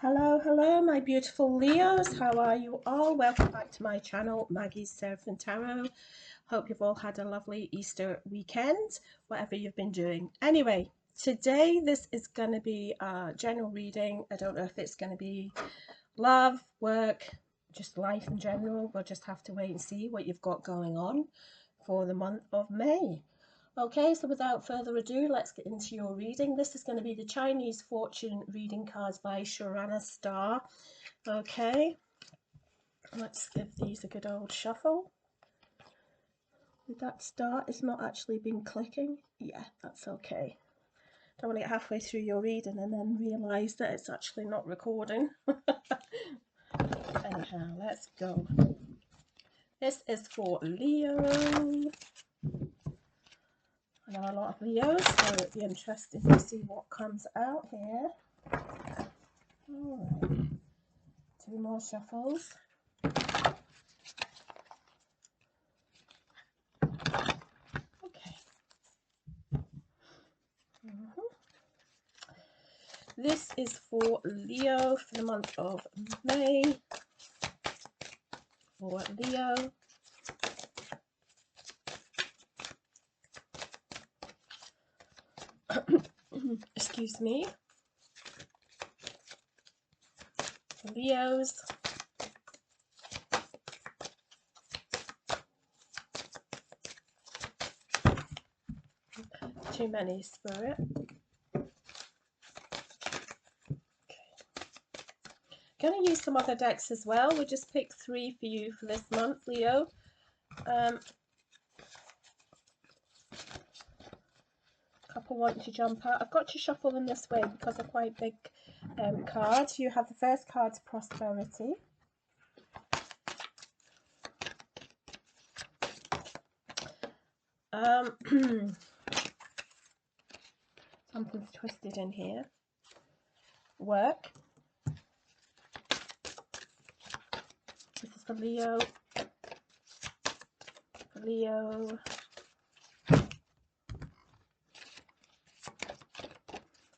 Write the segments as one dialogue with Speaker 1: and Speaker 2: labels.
Speaker 1: Hello, my beautiful Leos. How are you all? Welcome back to my channel, Maggie's Surfing Tarot. Hope you've all had a lovely Easter weekend, whatever you've been doing. Anyway, today this is going to be a general reading. I don't know if it's going to be love, work, just life in general. We'll just have to wait and see what you've got going on for the month of May. Okay, so without further ado, let's get into your reading. This is going to be the Chinese Fortune Reading Cards by Sharana Star. Okay, let's give these a good old shuffle. Did that start? It's not actually been clicking. Yeah, that's okay. Don't want to get halfway through your reading and then realise that it's actually not recording. Anyhow, let's go. This is for Leo. I know a lot of Leos, so it'd be interesting to see what comes out here. Alright, 2 more shuffles. Okay. This is for Leo for the month of May. For Leo. Excuse me. Leos. Too many, Spirit. Going to use some other decks as well. We'll just pick 3 for you for this month, Leo. Couple want to jump out. I've got to shuffle them this way because they're quite big cards. You have the first card's prosperity. Something's twisted in here. Work. This is for Leo. For Leo.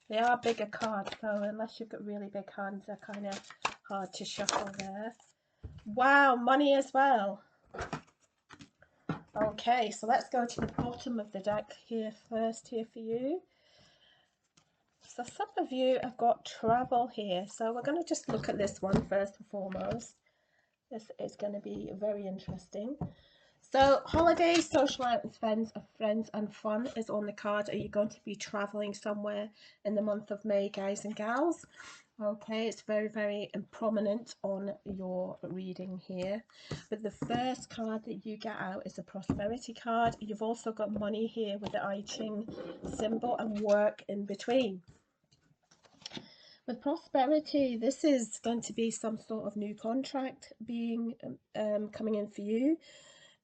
Speaker 1: They are bigger cards, though, unless you've got really big hands, they're kind of hard to shuffle there. Wow, money as well. Okay, so let's go to the bottom of the deck here first here for you. So some of you have got travel here, so we're going to just look at this one first and foremost. This is going to be very interesting. So holidays, social outings, friends and fun is on the card. Are you going to be traveling somewhere in the month of May, guys and gals? Okay, it's very, very prominent on your reading here. But the first card that you get out is a prosperity card. You've also got money here with the I Ching symbol and work in between. With prosperity, this is going to be some sort of new contract being coming in for you.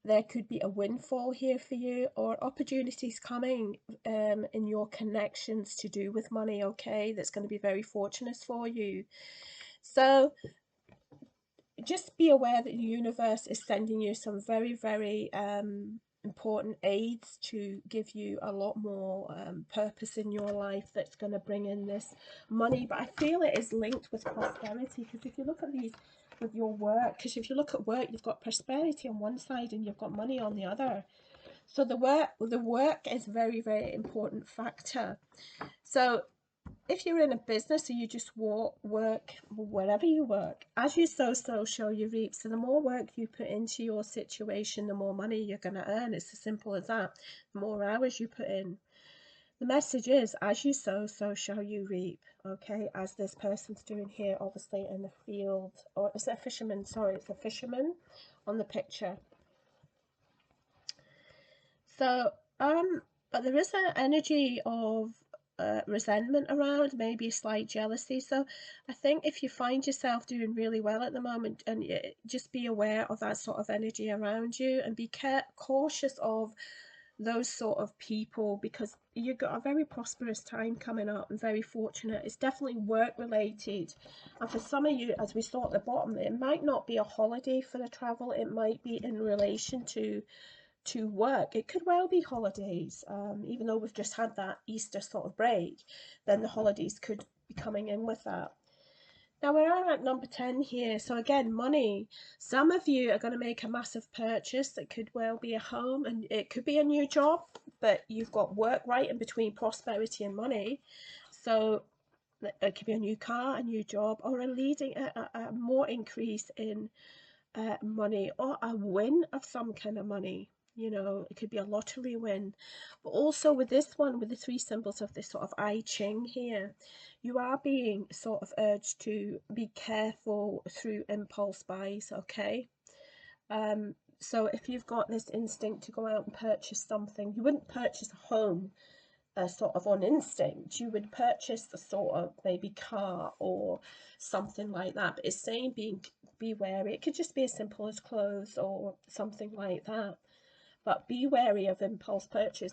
Speaker 1: There could be a windfall here for you, or opportunities coming in your connections to do with money, okay, that's going to be very fortunate for you. So just be aware that the universe is sending you some very, very important aids to give you a lot more purpose in your life that's going to bring in this money. But I feel it is linked with prosperity, because if you look at these with your work, because if you look at work, you've got prosperity on one side and you've got money on the other. So the work is a very, very important factor. So if you're in a business or you just work wherever you work, as you sow, so shall you reap. So the more work you put into your situation, the more money you're going to earn. It's as simple as that. The more hours you put in. The message is, as you sow, so shall you reap. Okay, as this person's doing here, obviously in the field, or is it a fisherman? Sorry, it's a fisherman on the picture. So, but there is an energy of resentment around, maybe a slight jealousy. So I think if you find yourself doing really well at the moment, and just be aware of that sort of energy around you, and be cautious of those sort of people, because you've got a very prosperous time coming up and very fortunate. It's definitely work related, and for some of you, as we saw at the bottom, it might not be a holiday for the travel, it might be in relation to work. It could well be holidays, even though we've just had that Easter sort of break, then the holidays could be coming in with that. Now we're on at number 10 here. So again, money. Some of you are going to make a massive purchase that could well be a home, and it could be a new job, but you've got work right in between prosperity and money. So it could be a new car, a new job, or a more increase in money, or a win of some kind of money. You know, it could be a lottery win. But also with this one, with the three symbols of this sort of I Ching here, you are being sort of urged to be careful through impulse buys, okay? So if you've got this instinct to go out and purchase something, you wouldn't purchase a home sort of on instinct. You would purchase the sort of maybe car or something like that. But it's saying be wary. It could just be as simple as clothes or something like that. But be wary of impulse purchase.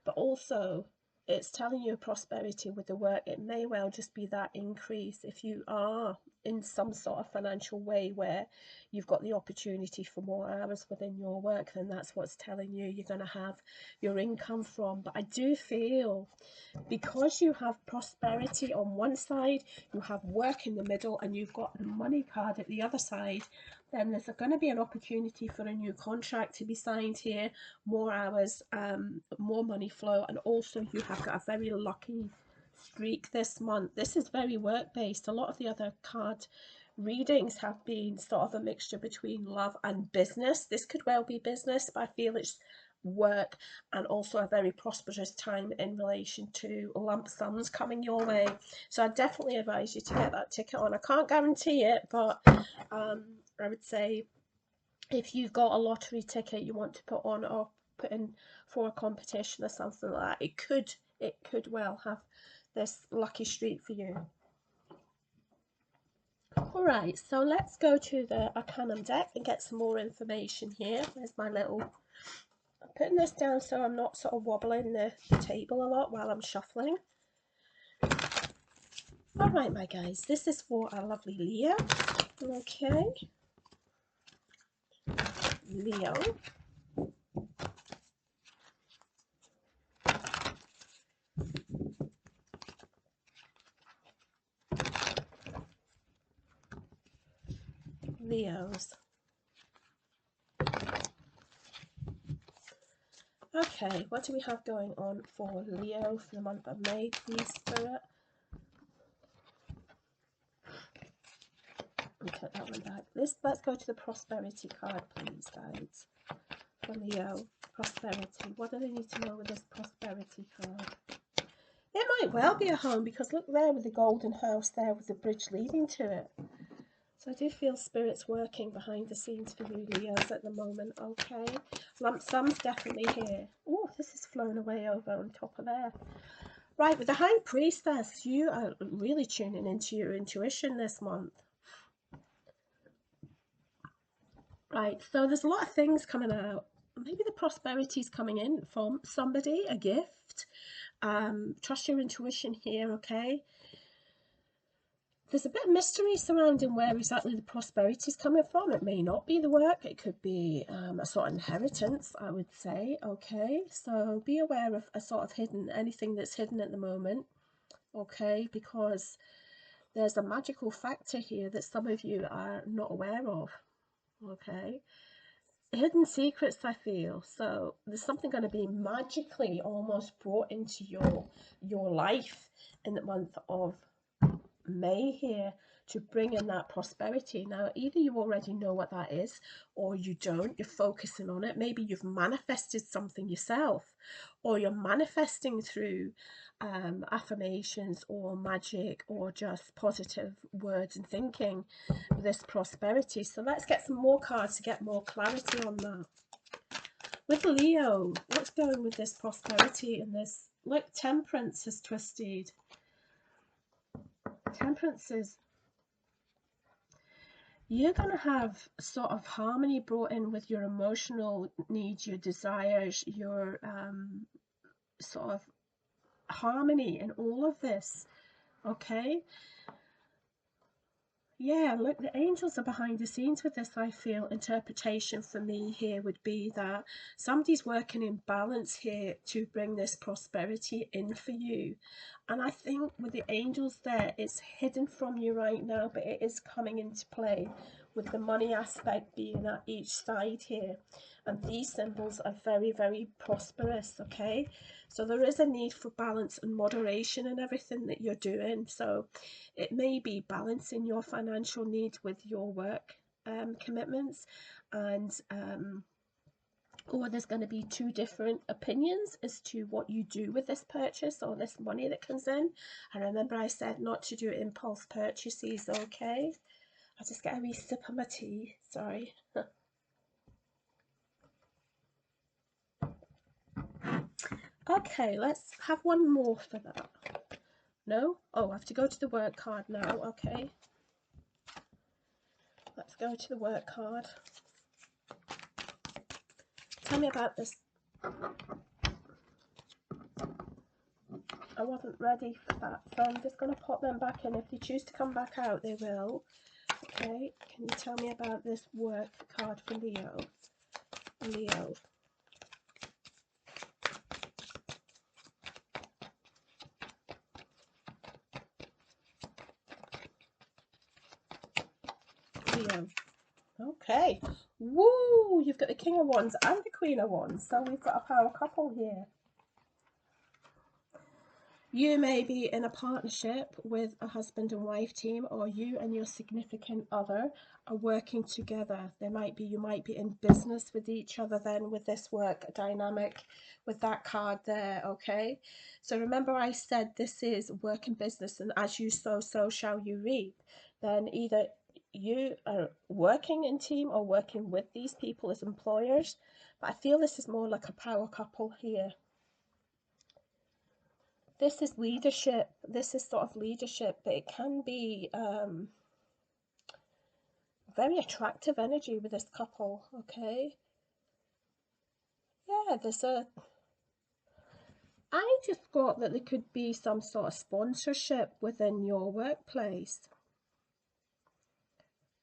Speaker 1: But also, it's telling you prosperity with the work. It may well just be that increase if you are in some sort of financial way where you've got the opportunity for more hours within your work, then that's what's telling you you're going to have your income from. But I do feel because you have prosperity on one side, you have work in the middle, and you've got the money card at the other side, then there's going to be an opportunity for a new contract to be signed here, more hours, more money flow, and also you have got a very lucky streak this month. This is very work based. A lot of the other card readings have been sort of a mixture between love and business. This could well be business, but I feel it's work, and also a very prosperous time in relation to lump sums coming your way. So I definitely advise you to get that ticket on. I can't guarantee it, but I would say if you've got a lottery ticket you want to put on or put in for a competition or something like that, it could well have this lucky streak for you. All right, so let's go to the Arcanum deck and get some more information here. There's my little, I'm putting this down so I'm not sort of wobbling the table a lot while I'm shuffling. All right, my guys, this is for our lovely Leo. Okay, Leo. Leos. Okay, what do we have going on for Leo for the month of May, please, Spirit? Put that one back. Let's go to the prosperity card, please, guys. For Leo, prosperity. What do they need to know with this prosperity card? It might well be a home, because look there with the golden house there with the bridge leading to it. So I do feel Spirit's working behind the scenes for you Leos at the moment, okay? Lump sum's definitely here. Oh, this is flown away over on top of there. Right, with the High Priestess, you are really tuning into your intuition this month. Right, so there's a lot of things coming out. Maybe the prosperity's coming in from somebody, a gift. Trust your intuition here, okay? There's a bit of mystery surrounding where exactly the prosperity is coming from. It may not be the work. It could be a sort of inheritance, I would say. Okay, so be aware of a sort of anything that's hidden at the moment. Okay, because there's a magical factor here that some of you are not aware of. Okay, hidden secrets, I feel. So there's something going to be magically almost brought into your life in the month of May here to bring in that prosperity. Now, either you already know what that is or you don't. You're focusing on it. Maybe you've manifested something yourself, or you're manifesting through affirmations or magic or just positive words and thinking this prosperity. So let's get some more cards to get more clarity on that. With Leo, what's going with this prosperity and this? Look, Temperance has twisted. Temperance is, you're going to have sort of harmony brought in with your emotional needs, your desires, your sort of harmony in all of this, okay? Yeah, look, the angels are behind the scenes with this. I feel interpretation for me here would be that somebody's working in balance here to bring this prosperity in for you. And I think with the angels there, it's hidden from you right now, but it is coming into play with the money aspect being at each side here. And these symbols are very, very prosperous, okay? So there is a need for balance and moderation in everything that you're doing. So it may be balancing your financial needs with your work commitments, and or there's going to be two different opinions as to what you do with this purchase or this money that comes in. And remember, I said not to do impulse purchases, okay? I'll just get a wee sip of my tea, sorry. Okay, let's have one more for that. No? Oh, I have to go to the work card now, okay. Let's go to the work card. Tell me about this. I wasn't ready for that, so I'm just going to pop them back in. If they choose to come back out, they will. Okay, can you tell me about this work card for Leo? Leo. Leo. Okay. Woo! You've got the King of Wands and the Queen of Wands. So we've got a power couple here. You may be in a partnership with a husband and wife team, or you and your significant other are working together. You might be in business with each other then with this work dynamic with that card there, okay? So remember I said this is work and business, and as you sow, so shall you reap. Then either you are working in team or working with these people as employers, but I feel this is more like a power couple here. This is leadership. This is sort of leadership, but it can be very attractive energy with this couple, okay? Yeah, I just got that there could be some sort of sponsorship within your workplace.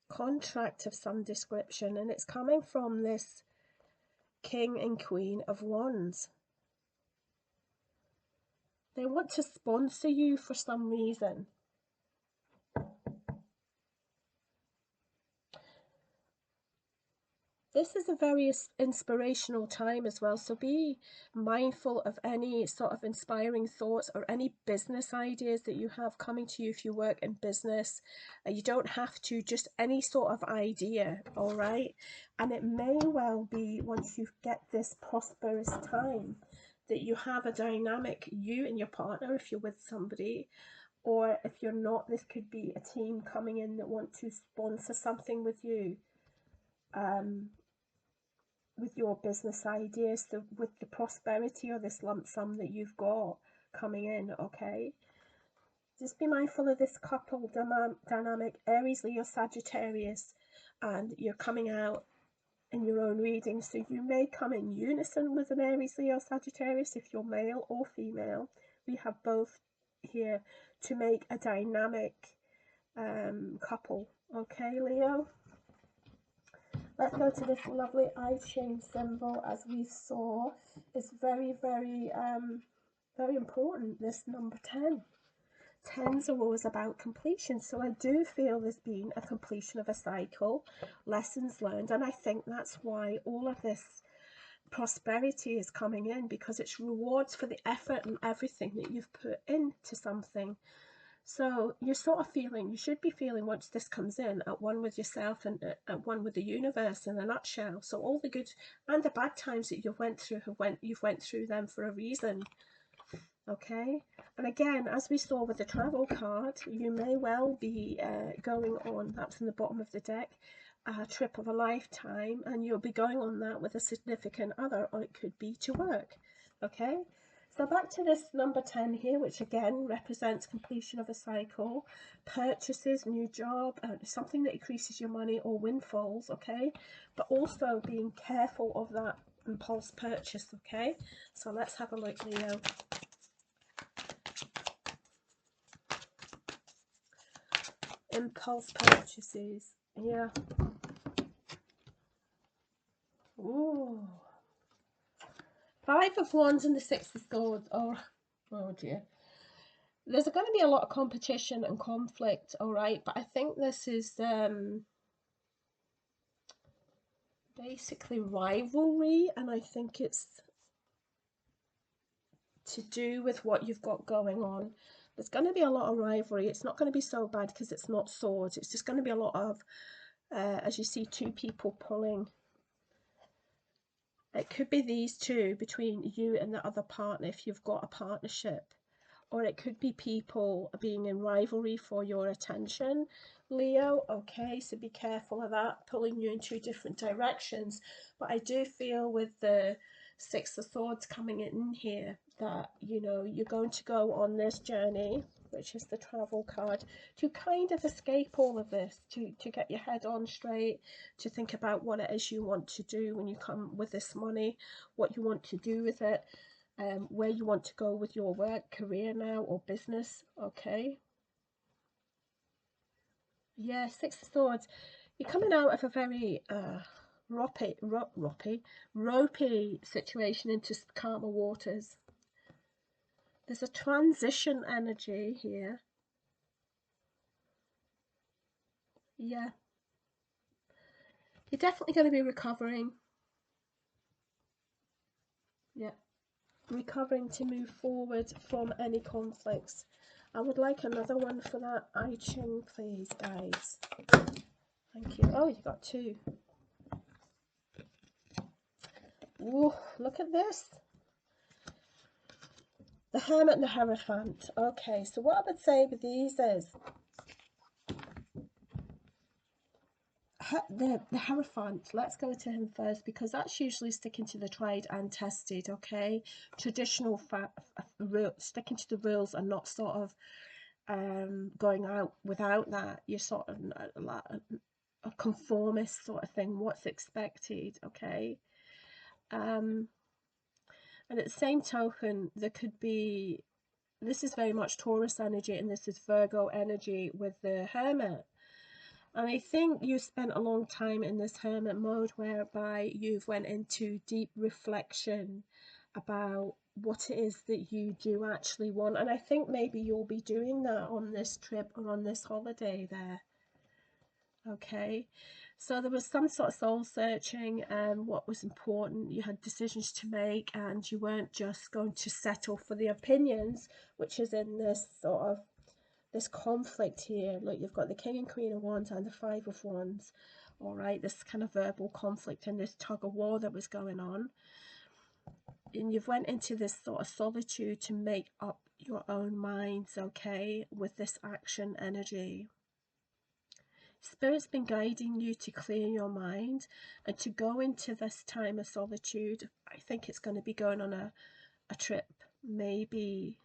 Speaker 1: Contract of some description, and it's coming from this King and Queen of Wands. They want to sponsor you for some reason. This is a very inspirational time as well, so be mindful of any sort of inspiring thoughts or any business ideas that you have coming to you if you work in business. You don't have to, just any sort of idea, all right? And it may well be, once you get this prosperous time, that you have a dynamic, you and your partner, if you're with somebody, or if you're not, this could be a team coming in that want to sponsor something with you. With your business ideas, with the prosperity or this lump sum that you've got coming in, okay? Just be mindful of this couple dynamic, Aries, Leo, Sagittarius, and you're coming out in your own reading, so you may come in unison with an Aries, Leo, Sagittarius if you're male or female. We have both here to make a dynamic couple, okay, Leo? Let's go to this lovely I chain symbol, as we saw. It's very, very, very important, this number 10. 10s are always about completion, so I do feel there's been a completion of a cycle, lessons learned, and I think that's why all of this prosperity is coming in, because it's rewards for the effort and everything that you've put into something. So you're sort of feeling, you should be feeling, once this comes in, at one with yourself and at one with the universe in a nutshell. So all the good and the bad times that you've went through them for a reason. Okay, and again, as we saw with the travel card, you may well be going on, that's in the bottom of the deck, a trip of a lifetime, and you'll be going on that with a significant other, or it could be to work. Okay, so back to this number 10 here, which again represents completion of a cycle, purchases, new job, something that increases your money or windfalls, okay? But also being careful of that impulse purchase, okay? So let's have a look, Leo. Impulse purchases, yeah. Ooh. 5 of Wands and the 6 of Swords. Oh dear. there's going to be a lot of competition and conflict, all right, but I think this is basically rivalry, and I think it's to do with what you've got going on. There's going to be a lot of rivalry. It's not going to be so bad because it's not swords. It's just going to be a lot of, as you see, two people pulling. It could be these two between you and the other partner if you've got a partnership. Or it could be people being in rivalry for your attention, Leo. Okay, so be careful of that, pulling you in two different directions. But I do feel with the Six of Swords coming in here that, you know, you're going to go on this journey, which is the travel card, to kind of escape all of this, to get your head on straight, to think about what it is you want to do when you come with this money, what you want to do with it, where you want to go with your work, career now, or business. Okay. Yeah, Six of Swords. You're coming out of a very ropey situation into calmer waters. There's a transition energy here. Yeah. You're definitely going to be recovering. Yeah. Recovering to move forward from any conflicts. I would like another one for that I Ching, please, guys. Thank you. Oh, you got two. Ooh, look at this. The Hermit and the Hierophant. Okay, so what I would say with these is the Hierophant. Let's go to him first because that's usually sticking to the tried and tested. Okay, traditional sticking to the rules and not sort of going out without that. You're sort of a conformist sort of thing. What's expected? Okay. And at the same token, there could be, this is very much Taurus energy and this is Virgo energy with the Hermit. And I think you spent a long time in this Hermit mode whereby you've went into deep reflection about what it is that you do actually want. And I think maybe you'll be doing that on this trip or on this holiday there. Okay, so there was some sort of soul searching and what was important. You had decisions to make and you weren't just going to settle for the opinions, which is in this sort of this conflict here. Look, you've got the King and Queen of Wands and the Five of Wands. All right, this kind of verbal conflict and this tug of war that was going on. And you've went into this sort of solitude to make up your own minds, okay, with this action energy. Spirit's been guiding you to clear your mind and to go into this time of solitude. I think it's going to be going on a trip. Maybe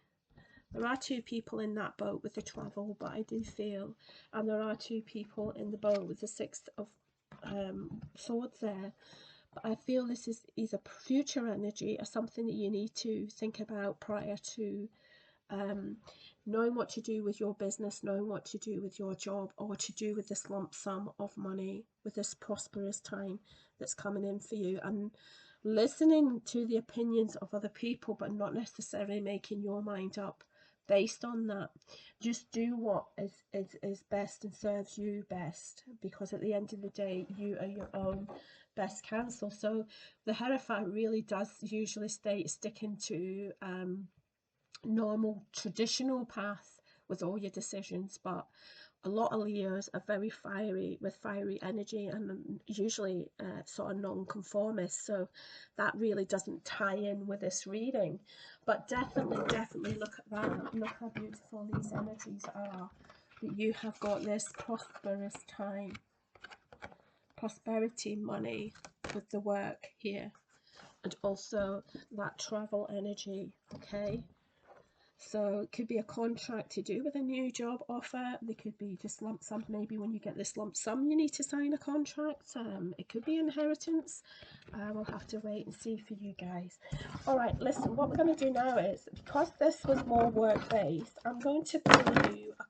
Speaker 1: there are two people in that boat with the travel, but I do feel, and there are two people in the boat with the Six of Swords there. But I feel this is either future energy or something that you need to think about prior to knowing what to do with your business, knowing what to do with your job, or to do with this lump sum of money, with this prosperous time that's coming in for you, and listening to the opinions of other people, but not necessarily making your mind up based on that. Just do what is best and serves you best, because at the end of the day, you are your own best counsel. So the Hierophant really does usually sticking to normal traditional path with all your decisions, but a lot of Leos are very fiery with fiery energy and usually sort of non-conformist, so that really doesn't tie in with this reading. But definitely look at that. Look how beautiful these energies are, that you have got this prosperous time, prosperity, money with the work here, and also that travel energy. Okay, so it could be a contract to do with a new job offer. There could be just lump sum. Maybe when you get this lump sum, you need to sign a contract. It could be inheritance. We'll have to wait and see for you guys. All right, listen, what we're going to do now is, because this was more work-based, I'm going to pull you a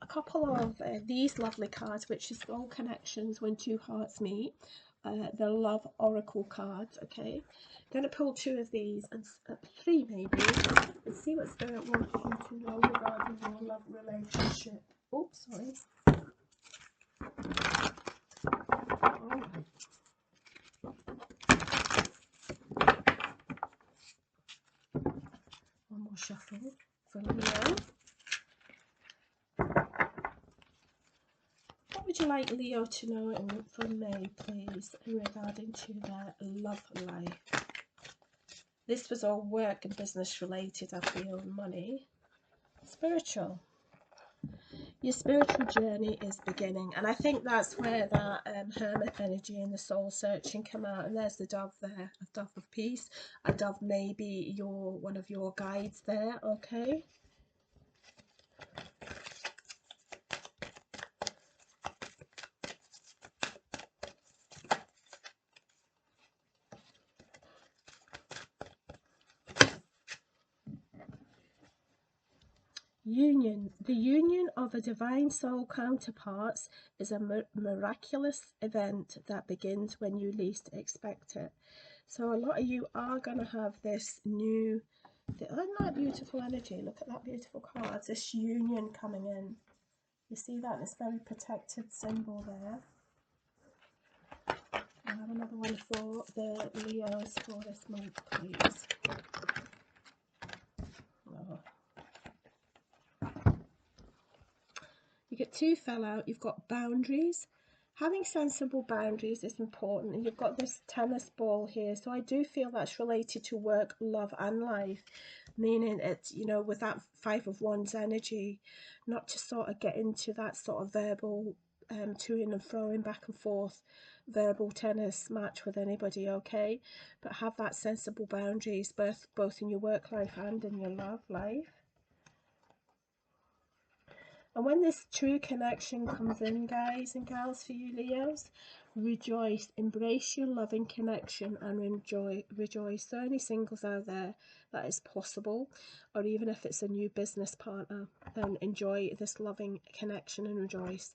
Speaker 1: couple of these lovely cards, which is Soul Connections, When Two Hearts Meet. the Love Oracle cards, okay? I'm going to pull 2 of these, and 3 maybe, and see what Spirit wants you to know regarding your love relationship. Oops, sorry. Oh. One more shuffle for Leo. What would you like Leo to know from May, please, regarding to their love life? This was all work and business related, I feel, money. Spiritual. Your spiritual journey is beginning, and I think that's where that hermit energy and the soul searching come out. And there's the dove there, a dove of peace. A dove may be one of your guides there, okay? Union. The union of a divine soul counterparts is a miraculous event that begins when you least expect it. So a lot of you are going to have this new, isn't that beautiful energy? Look at that beautiful card. This union coming in. You see that? It's very protected symbol there. I have another one for the Leos for this month, please. Oh. You get 2 fell out. You've got boundaries. Having sensible boundaries is important. And you've got this tennis ball here. So I do feel that's related to work, love and life. Meaning it's, you know, with that 5 of Wands energy, not to sort of get into that sort of verbal toing and throwing back and forth verbal tennis match with anybody, okay? But have that sensible boundaries both in your work life and in your love life. And when this true connection comes in, guys and gals, for you Leos, rejoice, embrace your loving connection and rejoice. So any singles out there, that is possible, or even if it's a new business partner, then enjoy this loving connection and rejoice.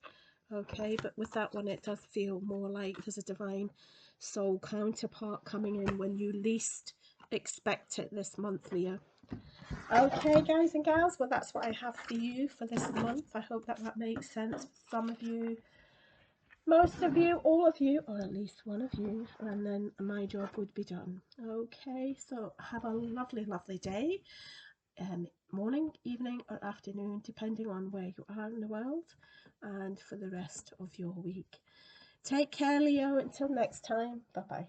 Speaker 1: Okay, but with that one, it does feel more like there's a divine soul counterpart coming in when you least expect it this month, Leo. Okay, guys and gals, well, that's what I have for you for this month. I hope that makes sense for some of you, most of you, all of you, or at least one of you, and then my job would be done. Okay, so have a lovely, lovely day, morning, evening, or afternoon, depending on where you are in the world, and for the rest of your week. Take care, Leo. Until next time, bye-bye.